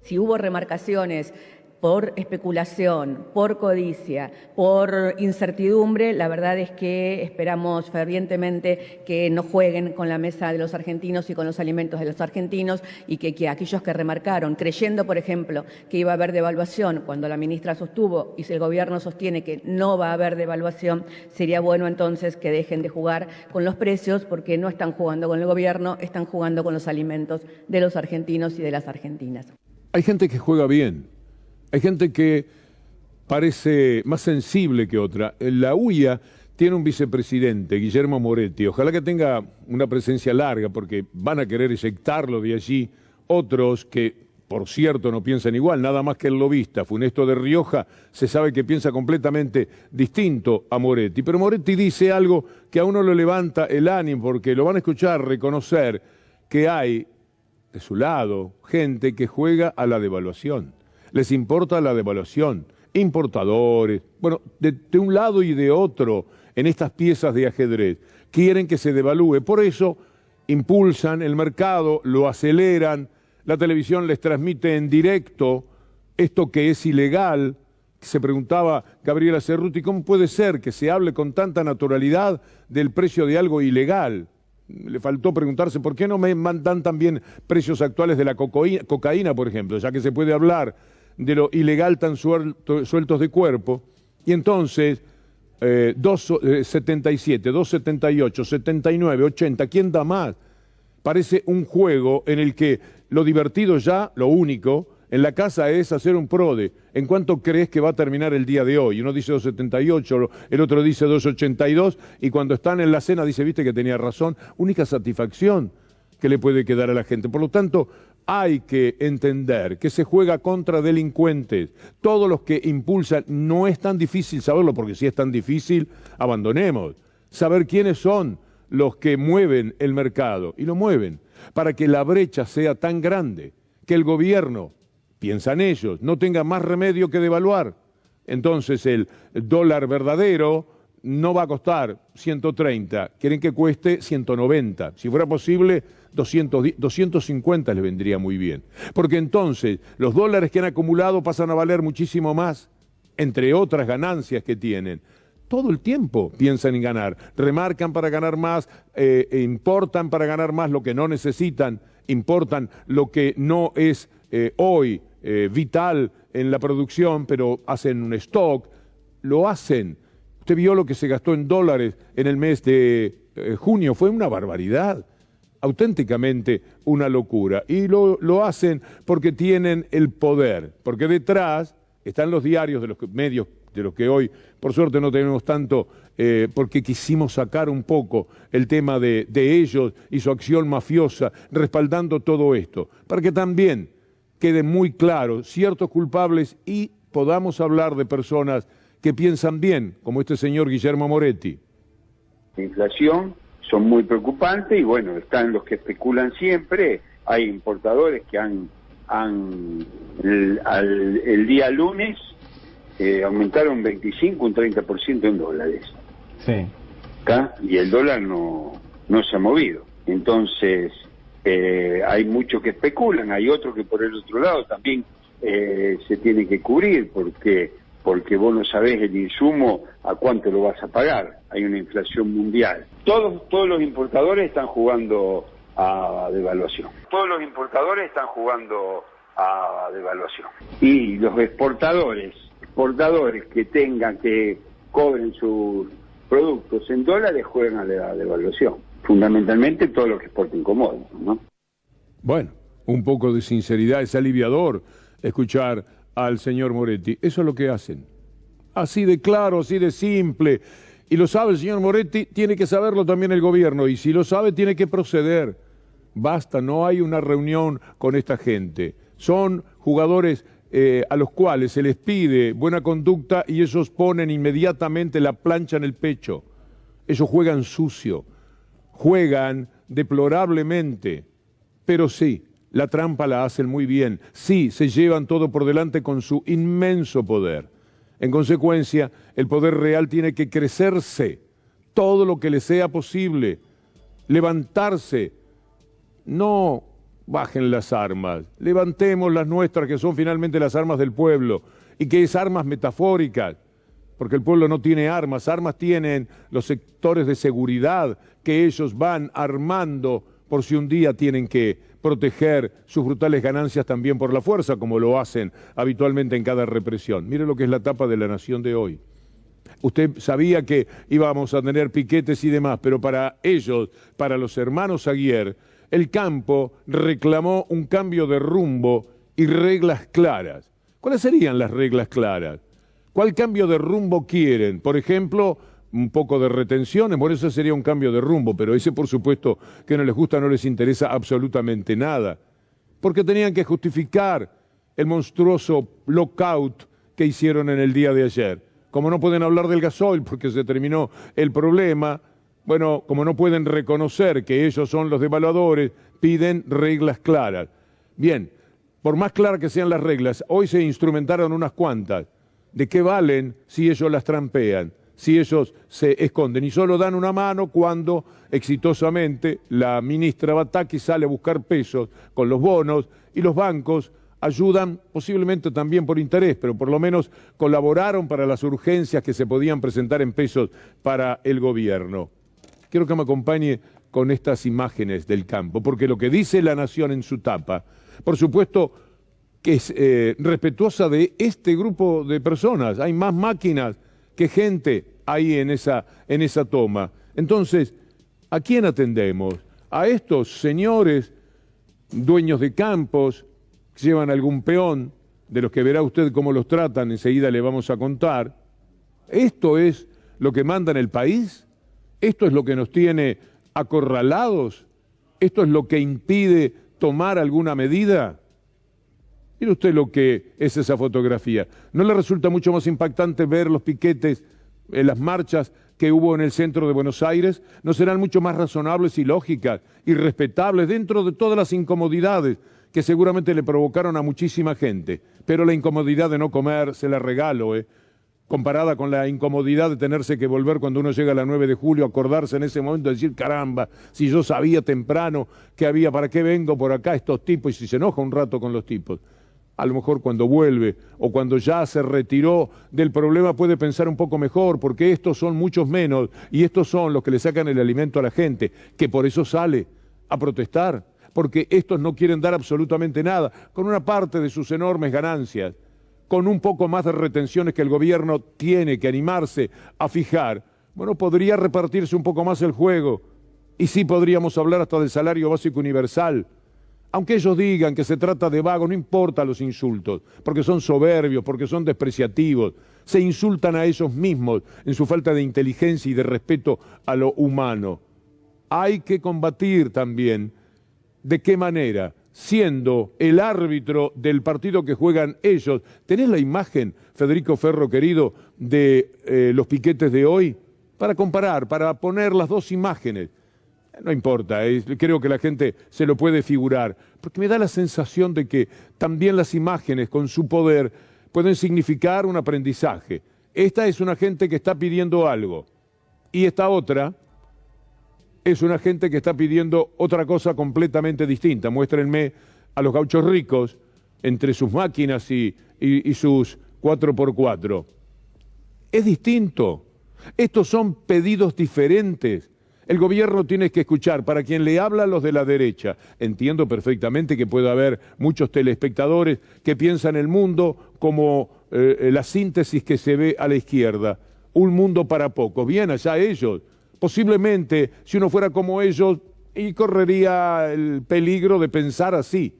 Si hubo remarcaciones por especulación, por codicia, por incertidumbre, la verdad es que esperamos fervientemente que no jueguen con la mesa de los argentinos y con los alimentos de los argentinos y que aquellos que remarcaron, creyendo, por ejemplo, que iba a haber devaluación cuando la ministra sostuvo y si el gobierno sostiene que no va a haber devaluación, sería bueno entonces que dejen de jugar con los precios porque no están jugando con el gobierno, están jugando con los alimentos de los argentinos y de las argentinas. Hay gente que juega bien. Hay gente que parece más sensible que otra. La UIA tiene un vicepresidente, Guillermo Moretti. Ojalá que tenga una presencia larga porque van a querer eyectarlo de allí otros que, por cierto, no piensan igual, nada más que el lobista. Funesto de Rioja se sabe que piensa completamente distinto a Moretti. Pero Moretti dice algo que a uno lo levanta el ánimo porque lo van a escuchar reconocer que hay de su lado gente que juega a la devaluación. Les importa la devaluación, importadores, bueno, de un lado y de otro en estas piezas de ajedrez, quieren que se devalúe, por eso impulsan el mercado, lo aceleran, la televisión les transmite en directo esto que es ilegal. Se preguntaba Gabriela Cerruti, ¿cómo puede ser que se hable con tanta naturalidad del precio de algo ilegal? Le faltó preguntarse por qué no me mandan también precios actuales de la cocaína, por ejemplo, ya que se puede hablar de lo ilegal tan sueltos de cuerpo. Y entonces, 277, 278, 79, 80, ¿quién da más? Parece un juego en el que lo divertido ya, lo único, en la casa es hacer un PRODE. ¿En cuánto crees que va a terminar el día de hoy? Uno dice 2,78, el otro dice 2,82 y cuando están en la cena dice, viste que tenía razón. Única satisfacción que le puede quedar a la gente. Por lo tanto, hay que entender que se juega contra delincuentes. Todos los que impulsan, no es tan difícil saberlo, porque si es tan difícil, abandonemos. Saber quiénes son los que mueven el mercado, y lo mueven, para que la brecha sea tan grande, que el gobierno, piensan ellos, no tenga más remedio que devaluar. Entonces el dólar verdadero no va a costar 130, quieren que cueste 190. Si fuera posible, 250 les vendría muy bien. Porque entonces los dólares que han acumulado pasan a valer muchísimo más, entre otras ganancias que tienen. Todo el tiempo piensan en ganar, remarcan para ganar más, importan para ganar más lo que no necesitan, importan lo que no es hoy vital en la producción, pero hacen un stock, lo hacen. Usted vio lo que se gastó en dólares en el mes de junio, fue una barbaridad, auténticamente una locura. Y lo hacen porque tienen el poder, porque detrás están los diarios de los medios de los que hoy, por suerte, no tenemos tanto, porque quisimos sacar un poco el tema de ellos y su acción mafiosa, respaldando todo esto, para que también queden muy claros ciertos culpables y podamos hablar de personas que piensan bien, como este señor Guillermo Moretti. La inflación son muy preocupantes y bueno, están los que especulan siempre, hay importadores que el día lunes aumentaron 25, un 30% en dólares. Sí. ¿Tá? Y el dólar no se ha movido. Entonces, hay muchos que especulan, hay otros que por el otro lado también se tienen que cubrir, porque vos no sabés el insumo a cuánto lo vas a pagar. Hay una inflación mundial. Todos los importadores están jugando a devaluación. Todos los importadores están jugando a devaluación. Y los exportadores que cobren sus productos en dólares juegan a la devaluación. Fundamentalmente todos los que exporten commodities, ¿no? Bueno, un poco de sinceridad, es aliviador escuchar al señor Moretti. Eso es lo que hacen. Así de claro, así de simple. Y lo sabe el señor Moretti, tiene que saberlo también el gobierno. Y si lo sabe, tiene que proceder. Basta, no hay una reunión con esta gente. Son jugadores a los cuales se les pide buena conducta y ellos ponen inmediatamente la plancha en el pecho. Ellos juegan sucio, juegan deplorablemente, pero sí, la trampa la hacen muy bien, sí, se llevan todo por delante con su inmenso poder. En consecuencia, el poder real tiene que crecerse, todo lo que le sea posible, levantarse, no bajen las armas, levantemos las nuestras que son finalmente las armas del pueblo y que es armas metafóricas, porque el pueblo no tiene armas, armas tienen los sectores de seguridad que ellos van armando por si un día tienen que proteger sus brutales ganancias también por la fuerza, como lo hacen habitualmente en cada represión. Mire lo que es la tapa de La Nación de hoy. Usted sabía que íbamos a tener piquetes y demás, pero para ellos, para los hermanos Aguiar, el campo reclamó un cambio de rumbo y reglas claras. ¿Cuáles serían las reglas claras? ¿Cuál cambio de rumbo quieren? Por ejemplo, un poco de retenciones, bueno, eso sería un cambio de rumbo, pero ese por supuesto que no les gusta, no les interesa absolutamente nada. Porque tenían que justificar el monstruoso lockout que hicieron en el día de ayer. Como no pueden hablar del gasoil porque se terminó el problema, bueno, como no pueden reconocer que ellos son los devaluadores, piden reglas claras. Bien, por más claras que sean las reglas, hoy se instrumentaron unas cuantas. ¿De qué valen si ellos las trampean? Si ellos se esconden y solo dan una mano cuando exitosamente la ministra Bataki sale a buscar pesos con los bonos y los bancos ayudan, posiblemente también por interés, pero por lo menos colaboraron para las urgencias que se podían presentar en pesos para el gobierno. Quiero que me acompañe con estas imágenes del campo, porque lo que dice La Nación en su tapa, por supuesto que es respetuosa de este grupo de personas. Hay más máquinas que gente ahí en esa toma. Entonces, ¿a quién atendemos? A estos señores dueños de campos llevan algún peón, de los que verá usted cómo los tratan, enseguida le vamos a contar. ¿Esto es lo que manda en el país? ¿Esto es lo que nos tiene acorralados? ¿Esto es lo que impide tomar alguna medida? Mire usted lo que es esa fotografía. ¿No le resulta mucho más impactante ver los piquetes, las marchas que hubo en el centro de Buenos Aires? ¿No serán mucho más razonables y lógicas y respetables dentro de todas las incomodidades que seguramente le provocaron a muchísima gente? Pero la incomodidad de no comer se la regalo, comparada con la incomodidad de tenerse que volver cuando uno llega a la 9 de julio, acordarse en ese momento, decir, caramba, si yo sabía temprano que había, ¿para qué vengo por acá estos tipos? Y si se enoja un rato con los tipos. A lo mejor cuando vuelve o cuando ya se retiró del problema puede pensar un poco mejor, porque estos son muchos menos y estos son los que le sacan el alimento a la gente, que por eso sale a protestar, porque estos no quieren dar absolutamente nada, con una parte de sus enormes ganancias, con un poco más de retenciones que el gobierno tiene que animarse a fijar. Bueno, podría repartirse un poco más el juego y sí podríamos hablar hasta del salario básico universal. Aunque ellos digan que se trata de vago, no importa los insultos, porque son soberbios, porque son despreciativos, se insultan a ellos mismos en su falta de inteligencia y de respeto a lo humano. Hay que combatir también de qué manera, siendo el árbitro del partido que juegan ellos. ¿Tenés la imagen, Federico Ferro querido, de los piquetes de hoy? Para comparar, para poner las dos imágenes. No importa, creo que la gente se lo puede figurar, porque me da la sensación de que también las imágenes con su poder pueden significar un aprendizaje. Esta es una gente que está pidiendo algo y esta otra es una gente que está pidiendo otra cosa completamente distinta. Muéstrenme a los gauchos ricos entre sus máquinas y sus 4x4. Es distinto. Estos son pedidos diferentes. El gobierno tiene que escuchar, para quien le habla a los de la derecha. Entiendo perfectamente que pueda haber muchos telespectadores que piensan el mundo como la síntesis que se ve a la izquierda. Un mundo para pocos. Bien, allá ellos. Posiblemente, si uno fuera como ellos, y correría el peligro de pensar así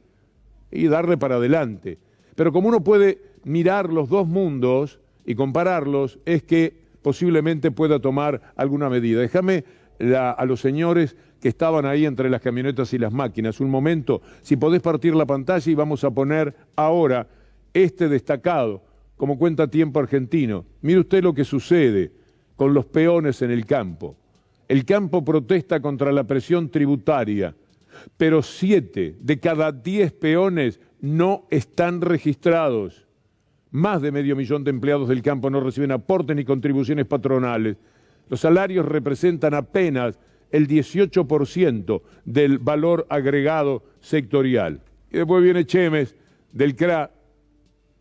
y darle para adelante. Pero como uno puede mirar los dos mundos y compararlos, es que posiblemente pueda tomar alguna medida. Déjame a los señores que estaban ahí entre las camionetas y las máquinas. Un momento, si podés partir la pantalla y vamos a poner ahora este destacado, como cuenta Tiempo Argentino. Mire usted lo que sucede con los peones en el campo. El campo protesta contra la presión tributaria, pero 7 de cada 10 peones no están registrados. Más de 500.000 de empleados del campo no reciben aportes ni contribuciones patronales. Los salarios representan apenas el 18% del valor agregado sectorial. Y después viene Chemes del CRA,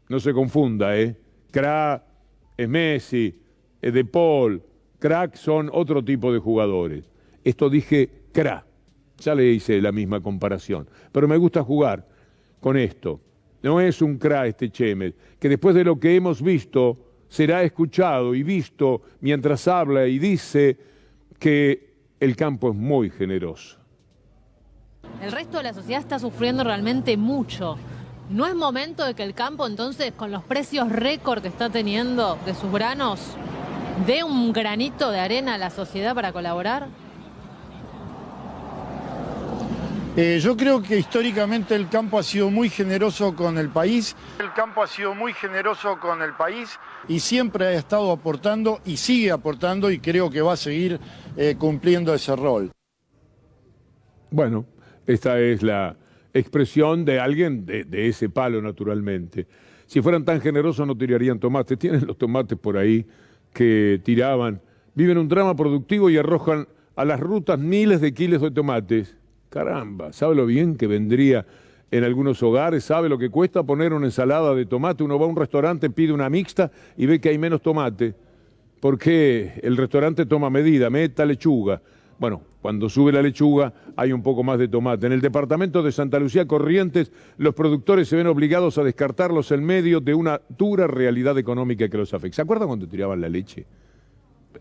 no se confunda, CRA es Messi, es De Paul, crack son otro tipo de jugadores. Esto dije CRA, ya le hice la misma comparación, pero me gusta jugar con esto. No es un CRA este Chemes, que después de lo que hemos visto será escuchado y visto mientras habla y dice que el campo es muy generoso. El resto de la sociedad está sufriendo realmente mucho. ¿No es momento de que el campo entonces, con los precios récord que está teniendo de sus granos, dé un granito de arena a la sociedad para colaborar? Yo creo que históricamente el campo ha sido muy generoso con el país. El campo ha sido muy generoso con el país y siempre ha estado aportando y sigue aportando y creo que va a seguir cumpliendo ese rol. Bueno, esta es la expresión de alguien de ese palo, naturalmente. Si fueran tan generosos no tirarían tomates. Tienen los tomates por ahí que tiraban. Viven un drama productivo y arrojan a las rutas miles de kilos de tomates. Caramba, ¿sabe lo bien que vendría en algunos hogares? ¿Sabe lo que cuesta poner una ensalada de tomate? Uno va a un restaurante, pide una mixta y ve que hay menos tomate. Porque el restaurante toma medida, meta lechuga. Bueno, cuando sube la lechuga hay un poco más de tomate. En el departamento de Santa Lucía, Corrientes, los productores se ven obligados a descartarlos en medio de una dura realidad económica que los afecta. ¿Se acuerda cuando tiraban la leche?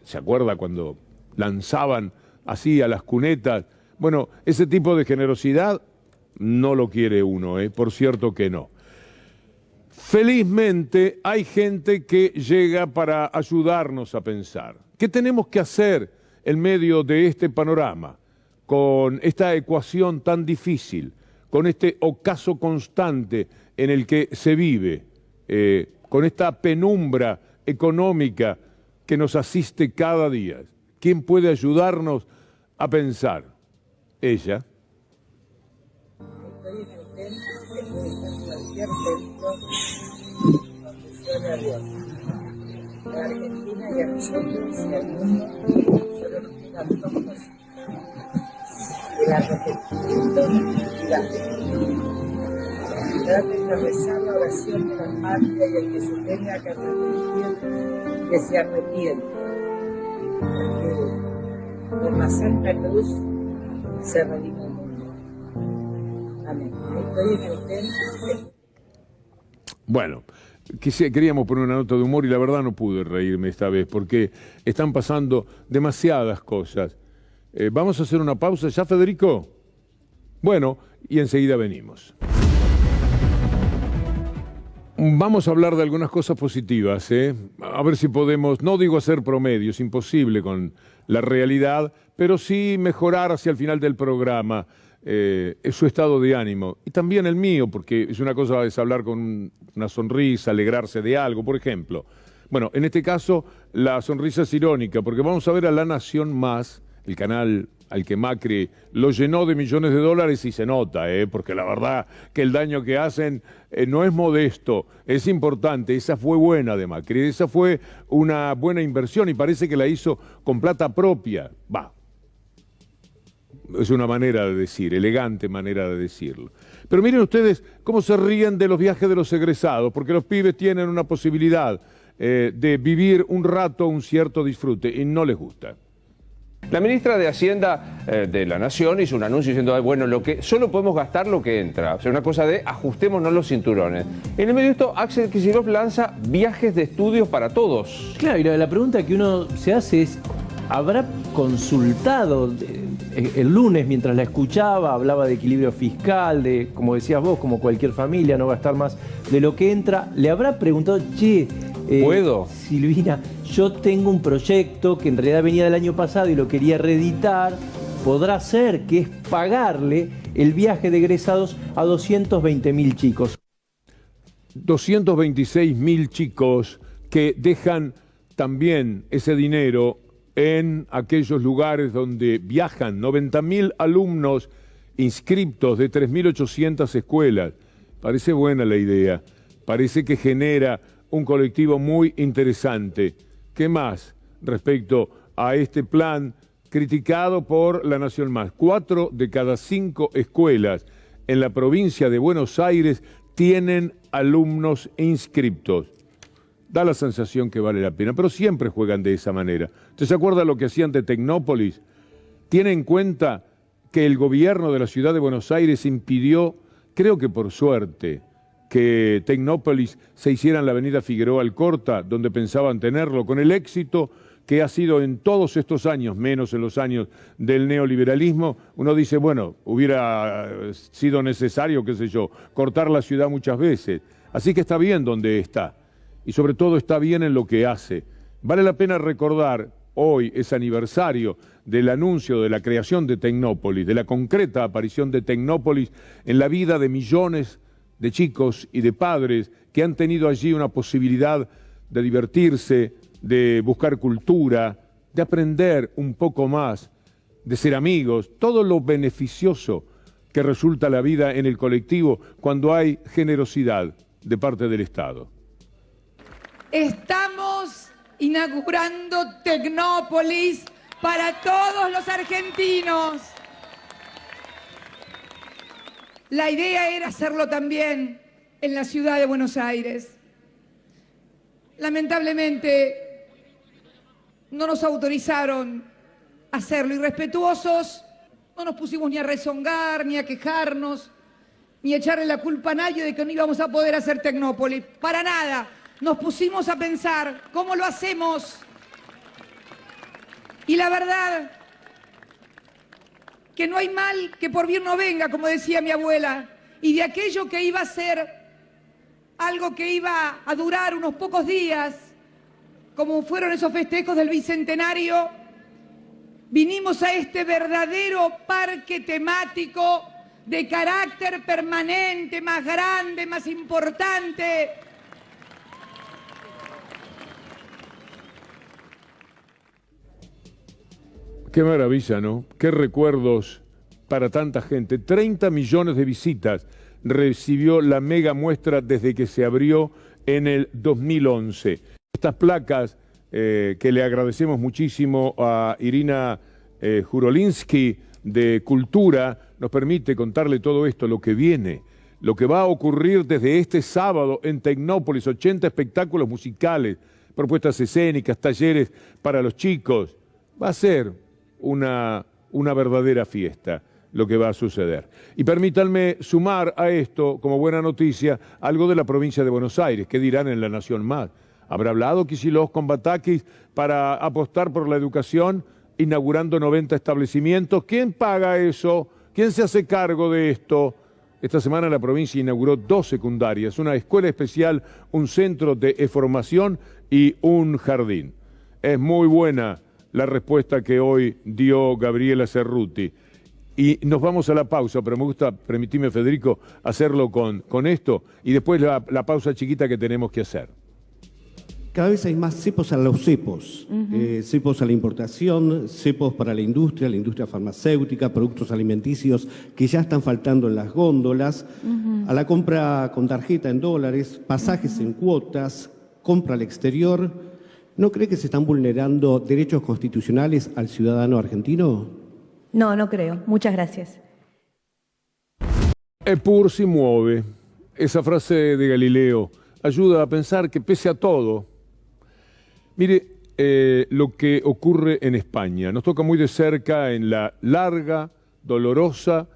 ¿Se acuerda cuando lanzaban así a las cunetas? Bueno, ese tipo de generosidad no lo quiere uno, por cierto que no. Felizmente hay gente que llega para ayudarnos a pensar. ¿Qué tenemos que hacer en medio de este panorama, con esta ecuación tan difícil, con este ocaso constante en el que se vive, con esta penumbra económica que nos asiste cada día? ¿Quién puede ayudarnos a pensar? Ella. Estoy en el templo que puede ser cualquier templo donde suene a Dios. La Argentina y a nosotros y al mundo solo nos quedan dos cosas: el arrepentimiento y la fe. Traten de rezar la oración de la patria y el que se tenga que arrepentir, que se arrepienta. Porque con la Santa Cruz se redime el mundo. Amén. Estoy en el templo. Bueno, queríamos poner una nota de humor y la verdad no pude reírme esta vez porque están pasando demasiadas cosas. ¿Vamos a hacer una pausa ya, Federico? Bueno, y enseguida venimos. Vamos a hablar de algunas cosas positivas, a ver si podemos, no digo hacer promedio, es imposible con la realidad, pero sí mejorar hacia el final del programa su estado de ánimo. Y también el mío, porque es una cosa es hablar con una sonrisa, alegrarse de algo, por ejemplo. Bueno, en este caso la sonrisa es irónica, porque vamos a ver a La Nación Más, el canal al que Macri lo llenó de millones de dólares y se nota, porque la verdad que el daño que hacen no es modesto, es importante. Esa fue buena de Macri, esa fue una buena inversión y parece que la hizo con plata propia. Es una manera de decir, elegante manera de decirlo. Pero miren ustedes cómo se ríen de los viajes de los egresados, porque los pibes tienen una posibilidad de vivir un rato un cierto disfrute y no les gusta. La ministra de Hacienda de la Nación hizo un anuncio diciendo, bueno, solo podemos gastar lo que entra. O sea, una cosa de ajustémonos los cinturones. En el medio de esto, Axel Kicillof lanza viajes de estudios para todos. Claro, y la pregunta que uno se hace es, ¿habrá consultado el lunes mientras la escuchaba? Hablaba de equilibrio fiscal, de, como decías vos, como cualquier familia, no gastar más de lo que entra. ¿Le habrá preguntado, che, ¿puedo? Silvina, yo tengo un proyecto que en realidad venía del año pasado y lo quería reeditar, podrá ser que es pagarle el viaje de egresados a 220.000 chicos? 226.000 chicos que dejan también ese dinero en aquellos lugares donde viajan 90.000 alumnos inscriptos de 3.800 escuelas. Parece buena la idea, parece que genera un colectivo muy interesante. ¿Qué más respecto a este plan criticado por La Nación Más? 4 de cada 5 escuelas en la provincia de Buenos Aires tienen alumnos inscriptos. Da la sensación que vale la pena, pero siempre juegan de esa manera. ¿Usted se acuerda lo que hacían de Tecnópolis? Tiene en cuenta que el gobierno de la ciudad de Buenos Aires impidió, creo que por suerte, que Tecnópolis se hiciera en la avenida Figueroa Alcorta, donde pensaban tenerlo, con el éxito que ha sido en todos estos años, menos en los años del neoliberalismo. Uno dice, bueno, hubiera sido necesario, qué sé yo, cortar la ciudad muchas veces. Así que está bien donde está, y sobre todo está bien en lo que hace. Vale la pena recordar, hoy es aniversario del anuncio de la creación de Tecnópolis, de la concreta aparición de Tecnópolis en la vida de millones de chicos y de padres que han tenido allí una posibilidad de divertirse, de buscar cultura, de aprender un poco más, de ser amigos, todo lo beneficioso que resulta la vida en el colectivo cuando hay generosidad de parte del Estado. Estamos inaugurando Tecnópolis para todos los argentinos. La idea era hacerlo también en la ciudad de Buenos Aires. Lamentablemente no nos autorizaron a hacerlo. Irrespetuosos, no nos pusimos ni a rezongar, ni a quejarnos, ni a echarle la culpa a nadie de que no íbamos a poder hacer Tecnópolis. Para nada. Nos pusimos a pensar cómo lo hacemos. Y la verdad que no hay mal que por bien no venga, como decía mi abuela, y de aquello que iba a ser algo que iba a durar unos pocos días, como fueron esos festejos del Bicentenario, vinimos a este verdadero parque temático de carácter permanente, más grande, más importante. Qué maravilla, ¿no? Qué recuerdos para tanta gente. 30 millones de visitas recibió la mega muestra desde que se abrió en el 2011. Estas placas que le agradecemos muchísimo a Irina Jurolinsky de Cultura, nos permite contarle todo esto, lo que viene, lo que va a ocurrir desde este sábado en Tecnópolis, 80 espectáculos musicales, propuestas escénicas, talleres para los chicos. Va a ser una verdadera fiesta lo que va a suceder. Y permítanme sumar a esto, como buena noticia, algo de la provincia de Buenos Aires. ¿Qué dirán en La Nación Más? ¿Habrá hablado Kicillof con Batakis para apostar por la educación, inaugurando 90 establecimientos? ¿Quién paga eso? ¿Quién se hace cargo de esto? Esta semana la provincia inauguró 2 secundarias, una escuela especial, un centro de formación y un jardín. Es muy buena la respuesta que hoy dio Gabriela Cerruti. Y nos vamos a la pausa, pero me gusta, permitime Federico, hacerlo con esto y después la pausa chiquita que tenemos que hacer. Cada vez hay más cepos a los cepos, cepos a la importación, cepos para la industria farmacéutica, productos alimenticios que ya están faltando en las góndolas, a la compra con tarjeta en dólares, pasajes en cuotas, compra al exterior. ¿No cree que se están vulnerando derechos constitucionales al ciudadano argentino? No, no creo. Muchas gracias. Eppur si muove. Esa frase de Galileo ayuda a pensar que pese a todo, mire lo que ocurre en España. Nos toca muy de cerca en la larga, dolorosa,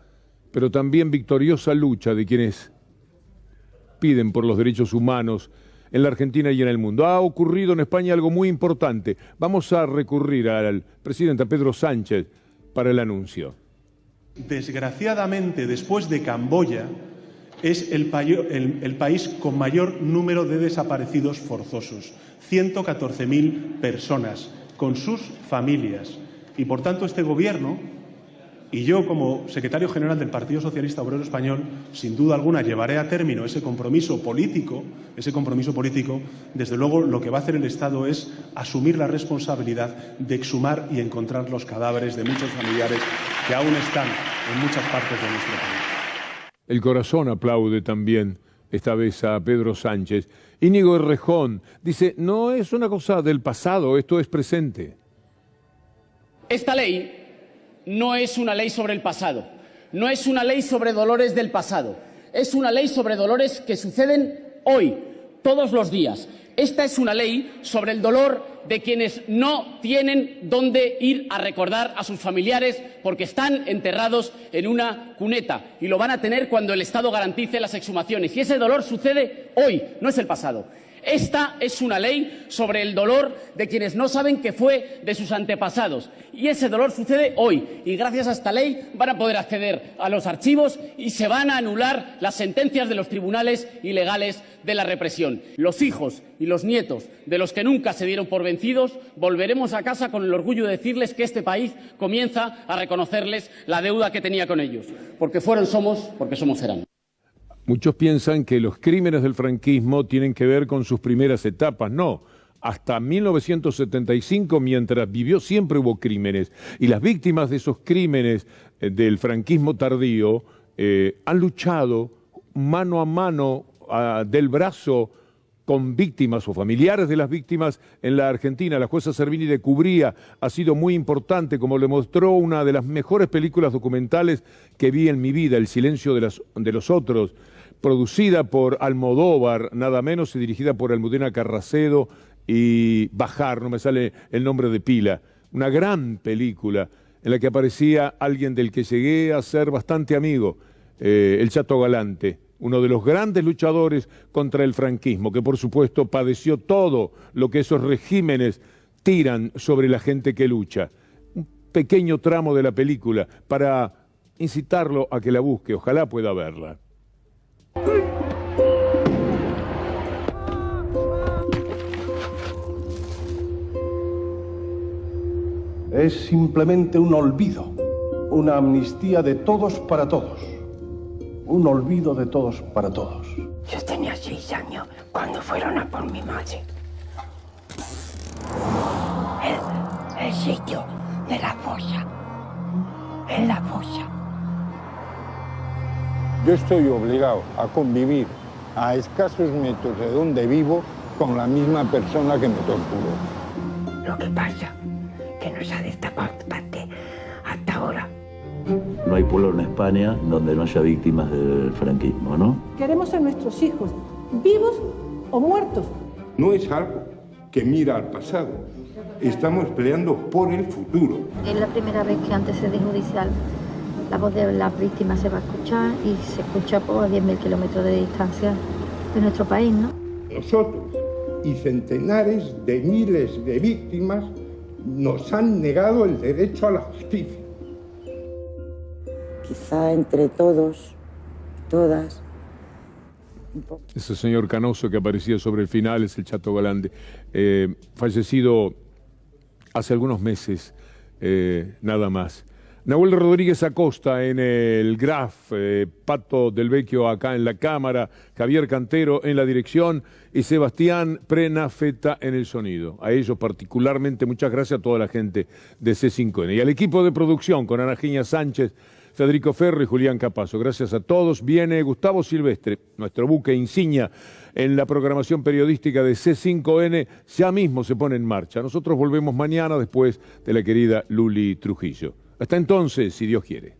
pero también victoriosa lucha de quienes piden por los derechos humanos en la Argentina y en el mundo. Ha ocurrido en España algo muy importante. Vamos a recurrir al presidente Pedro Sánchez para el anuncio. Desgraciadamente, después de Camboya, es el país con mayor número de desaparecidos forzosos. 114.000 personas, con sus familias. Y por tanto este Gobierno, y yo como secretario general del Partido Socialista Obrero Español, sin duda alguna llevaré a término ese compromiso político. Desde luego lo que va a hacer el Estado es asumir la responsabilidad de exhumar y encontrar los cadáveres de muchos familiares que aún están en muchas partes de nuestro país. El corazón aplaude también esta vez a Pedro Sánchez. Íñigo Errejón dice, no es una cosa del pasado, esto es presente. Esta ley no es una ley sobre el pasado, no es una ley sobre dolores del pasado, es una ley sobre dolores que suceden hoy, todos los días. Esta es una ley sobre el dolor de quienes no tienen dónde ir a recordar a sus familiares porque están enterrados en una cuneta y lo van a tener cuando el Estado garantice las exhumaciones. Y ese dolor sucede hoy, no es el pasado. Esta es una ley sobre el dolor de quienes no saben qué fue de sus antepasados. Y ese dolor sucede hoy. Y gracias a esta ley van a poder acceder a los archivos y se van a anular las sentencias de los tribunales ilegales de la represión. Los hijos y los nietos de los que nunca se dieron por vencidos volveremos a casa con el orgullo de decirles que este país comienza a reconocerles la deuda que tenía con ellos. Porque fueron somos, porque somos serán. Muchos piensan que los crímenes del franquismo tienen que ver con sus primeras etapas. No, hasta 1975, mientras vivió, siempre hubo crímenes. Y las víctimas de esos crímenes del franquismo tardío han luchado mano a mano, del brazo, con víctimas o familiares de las víctimas en la Argentina. La jueza Servini de Cubría ha sido muy importante, como le mostró una de las mejores películas documentales que vi en mi vida, El silencio de los otros, producida por Almodóvar, nada menos, y dirigida por Almudena Carracedo y Bajar, no me sale el nombre de pila. Una gran película en la que aparecía alguien del que llegué a ser bastante amigo, el Chato Galante, uno de los grandes luchadores contra el franquismo, que por supuesto padeció todo lo que esos regímenes tiran sobre la gente que lucha. Un pequeño tramo de la película para incitarlo a que la busque, ojalá pueda verla. Es simplemente un olvido, una amnistía de todos para todos, un olvido de todos para todos. Yo tenía 6 años cuando fueron a por mi madre. El sitio de la fosa, en la fosa. Yo estoy obligado a convivir a escasos metros de donde vivo con la misma persona que me torturó. Lo que pasa que no se ha destapado hasta ahora. No hay pueblo en España donde no haya víctimas del franquismo, ¿no? Queremos a nuestros hijos, vivos o muertos. No es algo que mira al pasado. Estamos peleando por el futuro. Es la primera vez que antes de judicial la voz de las víctimas se va a escuchar y se escucha por a 10.000 kilómetros de distancia de nuestro país, ¿no? Nosotros y centenares de miles de víctimas nos han negado el derecho a la justicia. Quizá entre todos, todas. Ese señor canoso que aparecía sobre el final es el Chato Galande, fallecido hace algunos meses, nada más. Nahuel Rodríguez Acosta en el Graf, Pato del Vecchio acá en la cámara, Javier Cantero en la dirección y Sebastián Prenafeta en el sonido. A ellos particularmente muchas gracias a toda la gente de C5N. Y al equipo de producción con Ana Giña Sánchez, Federico Ferro y Julián Capazo. Gracias a todos. Viene Gustavo Silvestre, nuestro buque insignia en la programación periodística de C5N. Ya mismo se pone en marcha. Nosotros volvemos mañana después de la querida Luli Trujillo. Hasta entonces, si Dios quiere.